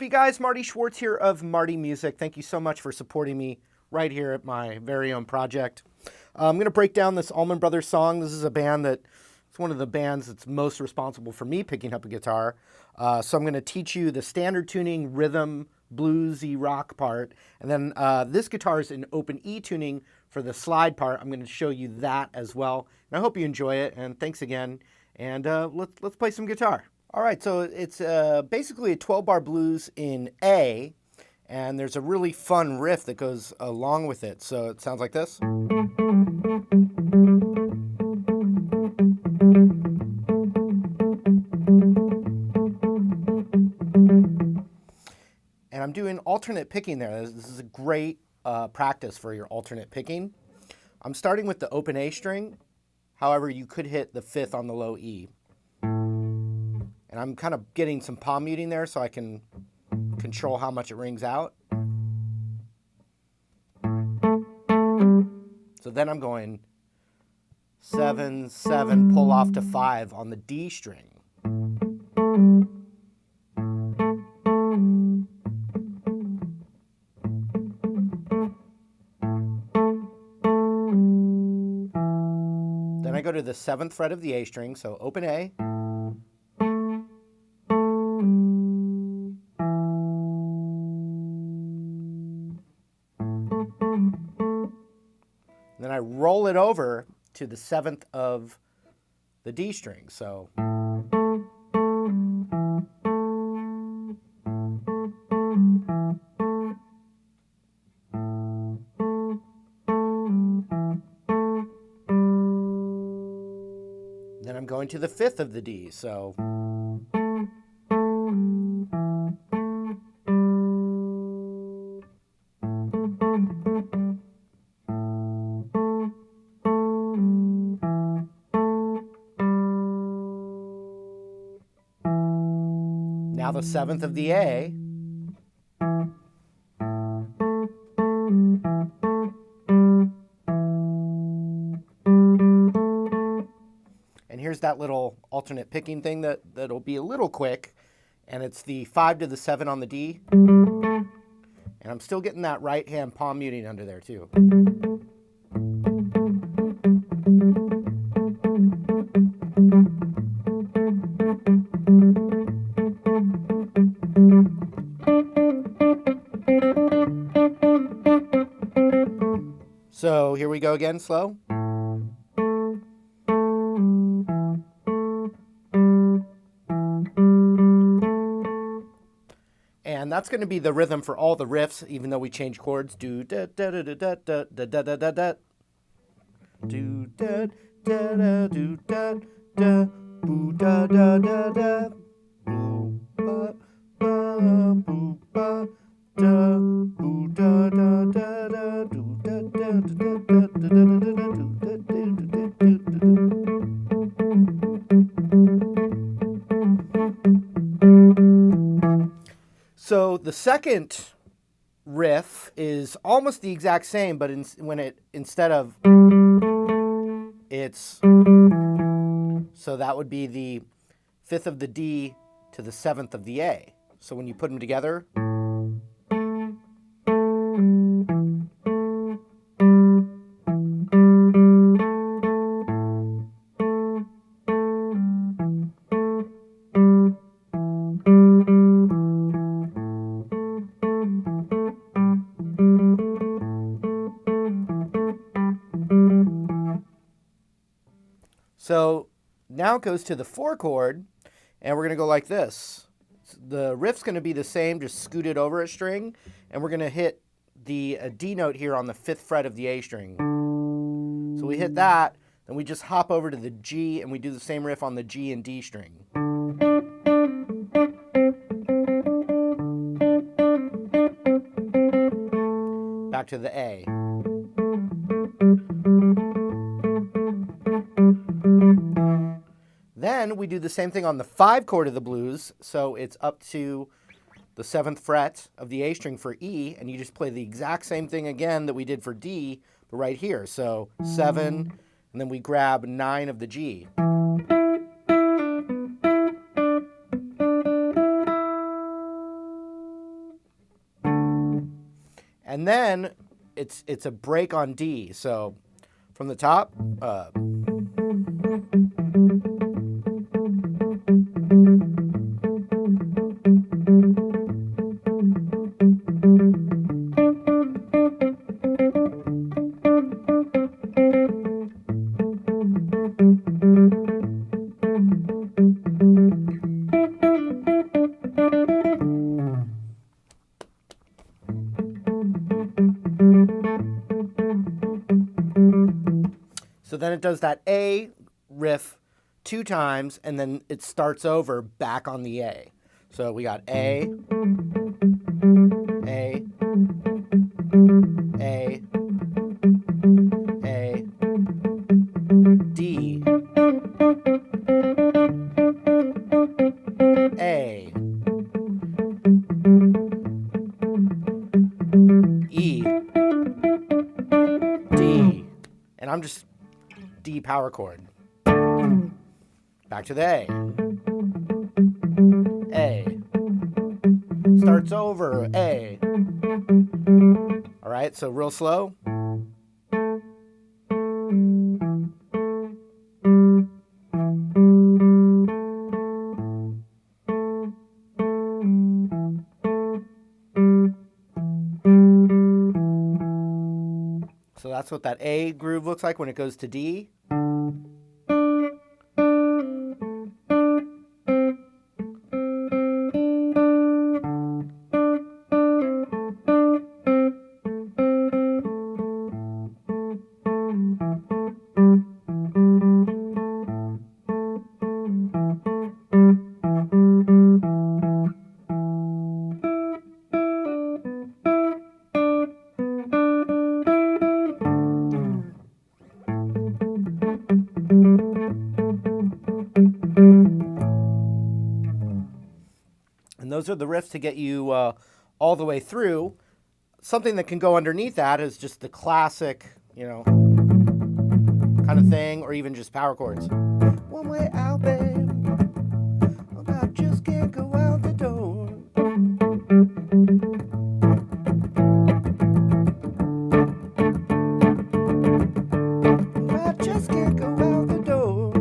up, you guys? Marty Schwartz here of Marty Music. Thank you so much for supporting me right here at my very own project. I'm going to break down this Allman Brothers song. This is a band that, it's one of the bands that's most responsible for me picking up a guitar. So I'm going to teach you the standard tuning, rhythm, bluesy rock part. And then this guitar is in open E tuning for the slide part. I'm going to show you that as well. And I hope you enjoy it. And thanks again. And let's play some guitar. All right, so it's basically a 12-bar blues in A, and there's a really fun riff that goes along with it. So it sounds like this. And I'm doing alternate picking there. This is a great practice for your alternate picking. I'm starting with the open A string. However, you could hit the 5th on the low E. And I'm kind of getting some palm muting there so I can control how much it rings out. So then I'm going 7, 7, pull off to 5 on the D string. Then I go to the 7th fret of the A string, so open A. Then I roll it over to the 7th of the D string. So then I'm going to the 5th of the D. So now the 7th of the A. And here's that little alternate picking thing that'll be a little quick. And it's the 5 to the 7 on the D. And I'm still getting that right hand palm muting under there too. So here we go again, slow. And that's going to be the rhythm for all the riffs, even though we change chords. Do da da da da da da da da da da. Do da da da do da da boo da da da da boo ba ba boo ba da boo da da da da do da da da da da da da da da. So the second riff is almost the exact same, but instead of it's, so that would be the 5th of the D to the 7th of the A. So when you put them together, so now it goes to the 4 chord, and we're going to go like this. The riff's going to be the same, just scooted over a string, and we're going to hit the D note here on the 5th fret of the A string. So we hit that, then we just hop over to the G, and we do the same riff on the G and D string. Back to the A. Then we do the same thing on the 5 chord of the blues, so it's up to the 7th fret of the A string for E, and you just play the exact same thing again that we did for D, but right here. So 7, and then we grab 9 of the G. And then it's a break on D. So from the top, so then it does that A riff 2 times, and then it starts over back on the A. So we got A, A, A, A, D, A, E, D, and I'm just D power chord. Back to the A. Starts over, A. All right, so real slow. So that's what that A groove looks like when it goes to D. And those are the riffs to get you all the way through. Something that can go underneath that is just the classic, you know, kind of thing, or even just power chords. One way out, babe. I just can't go out the door. I just can't go out the door.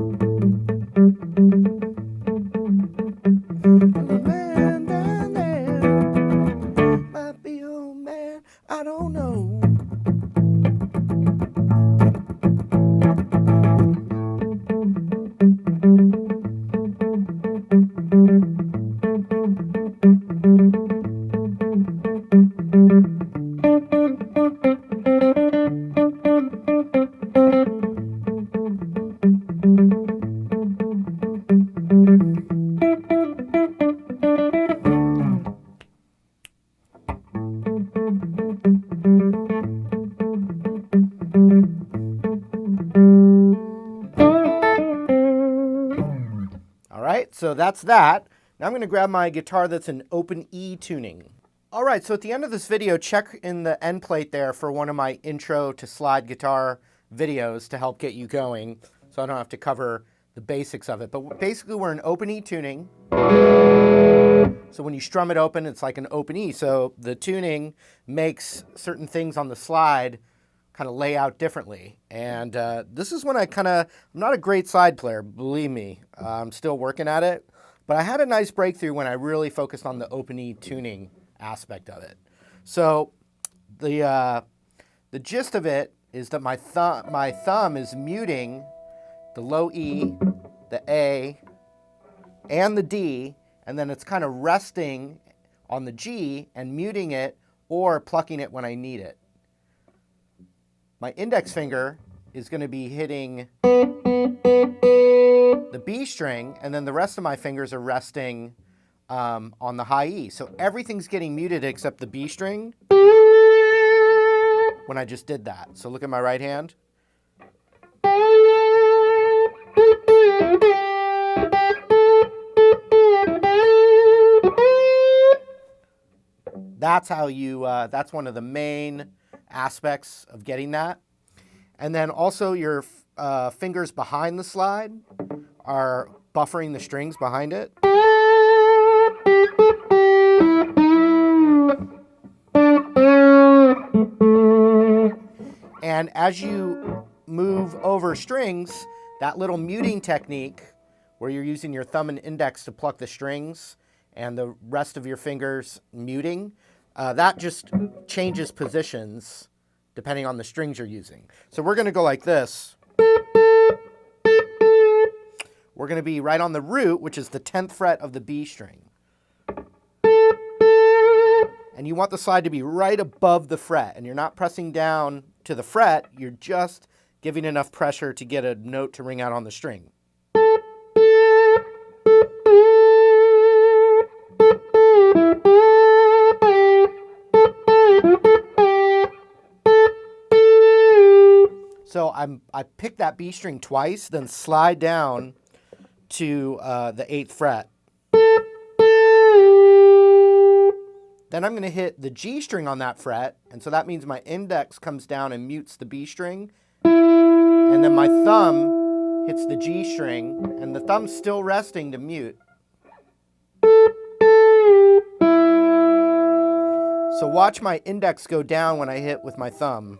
The man down there might be old man, I don't know. All right, so that's that. Now I'm going to grab my guitar that's an open E tuning. All right, so at the end of this video, check in the end plate there for one of my intro to slide guitar videos to help get you going, so I don't have to cover the basics of it. But basically, we're in open E tuning. So when you strum it open, it's like an open E. So the tuning makes certain things on the slide kind of lay out differently. And this is when I'm not a great slide player, believe me. I'm still working at it. But I had a nice breakthrough when I really focused on the open E tuning aspect of it. So the gist of it is that my thumb is muting the low E, the A, and the D, and then it's kind of resting on the G and muting it or plucking it when I need it. My index finger is going to be hitting the B string, and then the rest of my fingers are resting on the high E. So everything's getting muted except the B string when I just did that. So look at my right hand. That's how you, that's one of the main aspects of getting that. And then also your fingers behind the slide are buffering the strings behind it. And as you move over strings, that little muting technique where you're using your thumb and index to pluck the strings and the rest of your fingers muting, that just changes positions depending on the strings you're using. So we're going to go like this. We're going to be right on the root, which is the 10th fret of the B string. And you want the slide to be right above the fret, and you're not pressing down to the fret, you're just giving enough pressure to get a note to ring out on the string. So I pick that B string twice, then slide down to the 8th fret. Then I'm going to hit the G string on that fret, and so that means my index comes down and mutes the B string, and then my thumb hits the G string, and the thumb's still resting to mute. So watch my index go down when I hit with my thumb.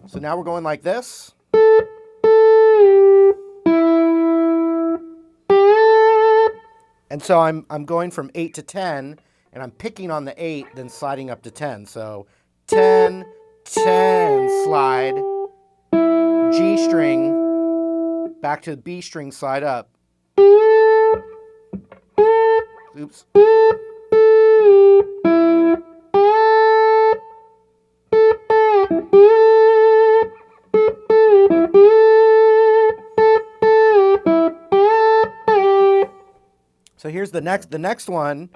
So now we're going like this. And so I'm going from 8 to 10, and I'm picking on the 8, then sliding up to 10. So 10, 10, slide, G string, back to the B string, slide up. Oops. So here's the next one.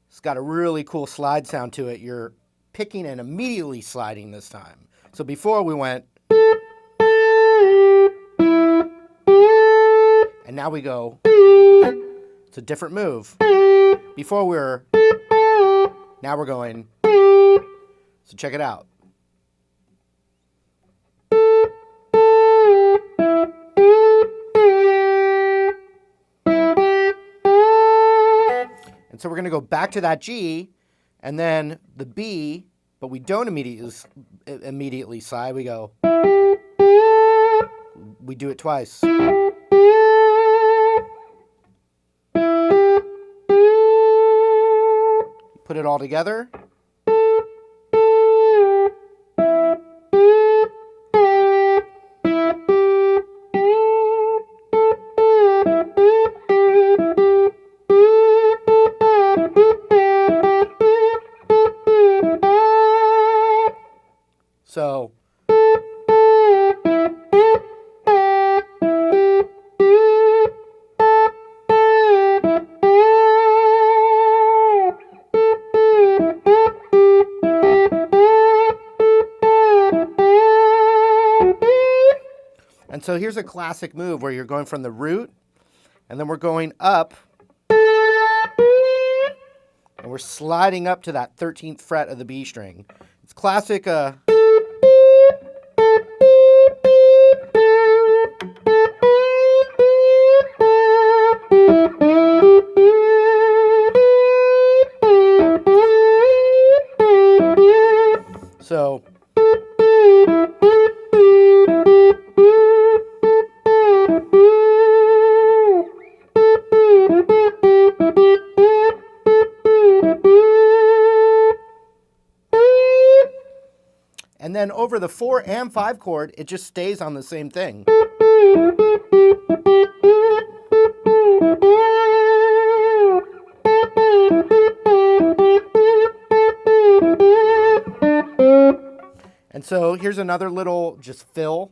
It's got a really cool slide sound to it. You're picking and immediately sliding this time. So before we went, and now we go. It's a different move. Before now we're going. So check it out. And so we're going to go back to that G, and then the B, but we don't immediately slide. We go. We do it twice. Put it all together. So and so here's a classic move where you're going from the root, and then we're going up, and we're sliding up to that 13th fret of the B string. It's classic. So and then over the 4 and 5 chord, it just stays on the same thing. And so here's another little just fill.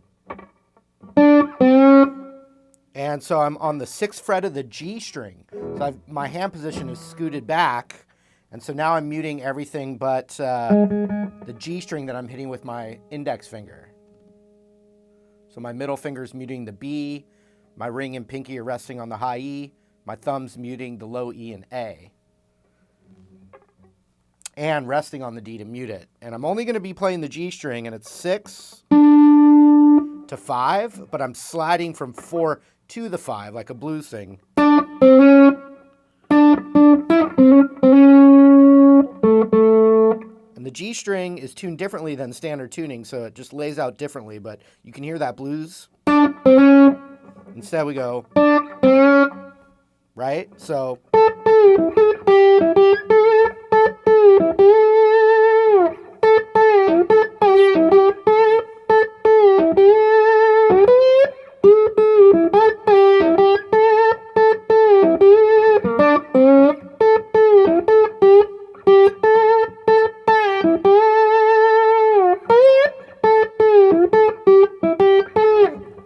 And so I'm on the 6th fret of the G string. So my hand position is scooted back. And so now I'm muting everything but the G string that I'm hitting with my index finger. So my middle finger is muting the B. My ring and pinky are resting on the high E. My thumb's muting the low E and A. and resting on the D to mute it. And I'm only going to be playing the G string, and it's 6 to 5, but I'm sliding from 4 to the 5 like a blues thing. And the G string is tuned differently than standard tuning, so it just lays out differently, but you can hear that blues. Instead we go, right? So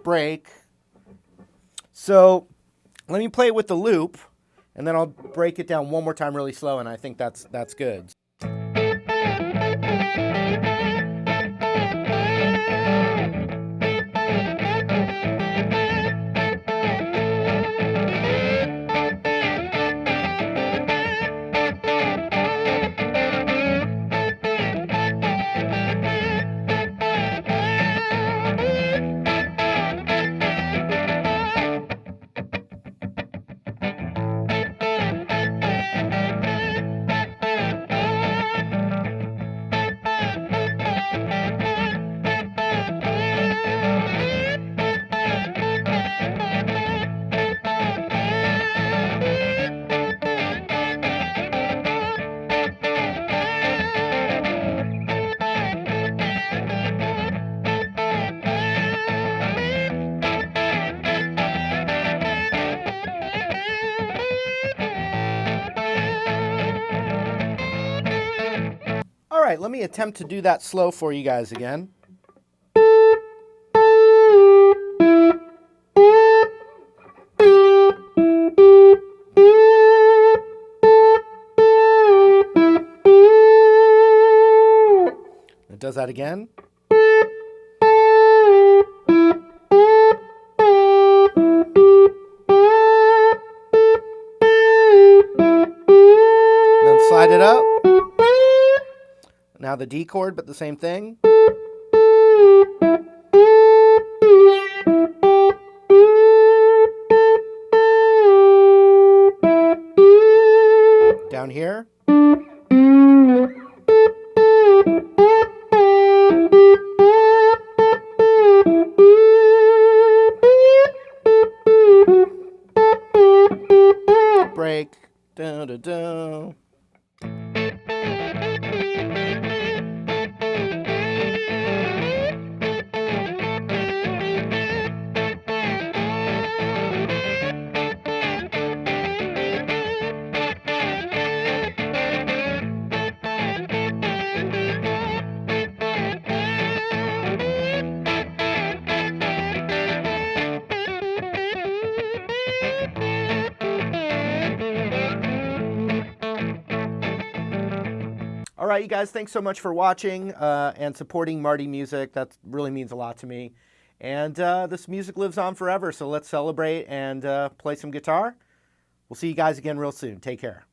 break. So let me play it with the loop, and then I'll break it down one more time really slow, and I think that's good. All right, let me attempt to do that slow for you guys again. It does that again. And then slide it up. Now the D chord, but the same thing. Down here. Break. Da, da, da. All right, you guys, thanks so much for watching and supporting Marty Music. That really means a lot to me. And this music lives on forever, so let's celebrate and play some guitar. We'll see you guys again real soon. Take care.